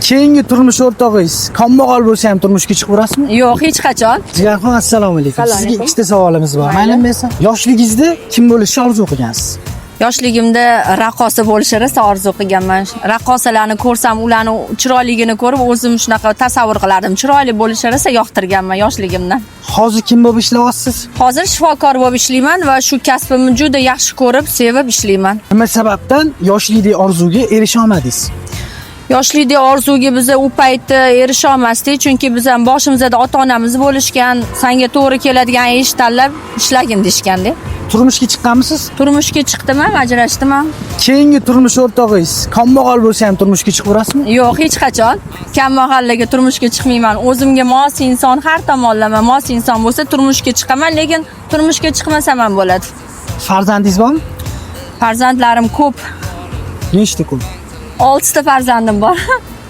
Keyingi turmush o'rtog'ingiz kambag'al bo'lsa ham turmushga chiqib urasizmi? Yo'q, hech qachon. Jigarxon, assalomu alaykum. Assalomu Sizga alaykum. ikkita savolimiz bor. Mayli bersa. Yoshligingizda kim bo'lishni orzu qilgansiz? Yoshligimda raqqosa bo'lishni rosa orzu qilganman. Raqqosalarni ko'rsam, ularni chiroyligini ko'rib, o'zim shunaqa tasavvur qilardim. Chiroyli bo'lishni rosa yoqtirganman yoshligimdan. Hozir kim bo'lib ishlayapsiz? Hozir shifokor bo'lib ishlayman va shu kasbimni juda yaxshi ko'rib, sevib ishlayman. Nima sababdan yoshlikdagi orzuga erisha olmadingiz? Yoshlikda orzuga biz u paytda erisha olmasdik, chunki biz ham boshimizda ota-onamiz bo'lishgan, senga to'g'ri keladigan ish tanlab ishlagin deshganda. Turmushga chiqqanmisiz? Turmushga chiqdim ham, ajrashdim ham. Keyingi turmush o'rtog'ingiz kambag'al bo'lsa ham turmushga chiqib urasizmi? Yo'q, hech qachon. Kambag'allarga turmushga chiqmayman. O'zimga mos inson, har tomonlama mos inson bo'lsa turmushga chiqaman, lekin turmushga chiqmasam ham bo'ladi. Farzandingiz bormi? Farzandlarim ko'p. Nechta ko'p? 6 ta farzandim bor.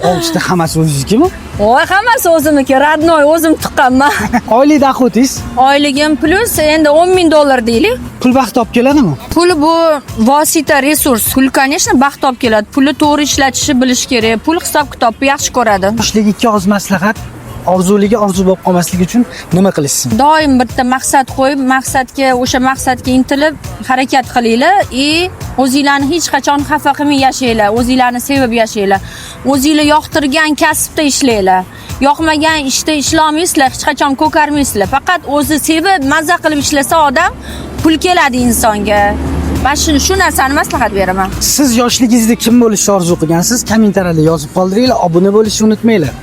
6 ta. Hammasi o'zingizgimi? Voy, hammasi o'zimniki, radnoy, o'zim tuqqanman. Oylik doxodingiz Oyligim plus endi 10 ming dollar deylik. pul baxt olib keladimi? Pul bu vosita, resurs. Pul, конечно, baxt olib keladi. Pulni to'g'ri ishlatishni bilish kerak. Pul hisob-kitobni yaxshi ko'radi. Yoshlik ikki og'iz maslahat. Orzuliga orzu bo'lib qolmasligi uchun nima qilishsin? Doim bitta maqsad qo'yib, o'sha maqsadga intilib harakat qilinglar o'zinglarni hech qachon xafa qilmay yashanglar, o'zinglarni sevib yashanglar. O'zinglar yoqtirgan kasbda ishlanglar. Yoqmagan ishda ishlamaysiz, hech qachon ko'karmaysizlar. Faqat o'zi sevib, mazza qilib ishlasa odam pul keladi insonga. Men shu narsani maslahat beraman. Siz yoshligingizda kim bo'lishni orzu qilgansiz? Kommentariyada yozib qoldiringlar, obuna bo'lishni unutmanglar.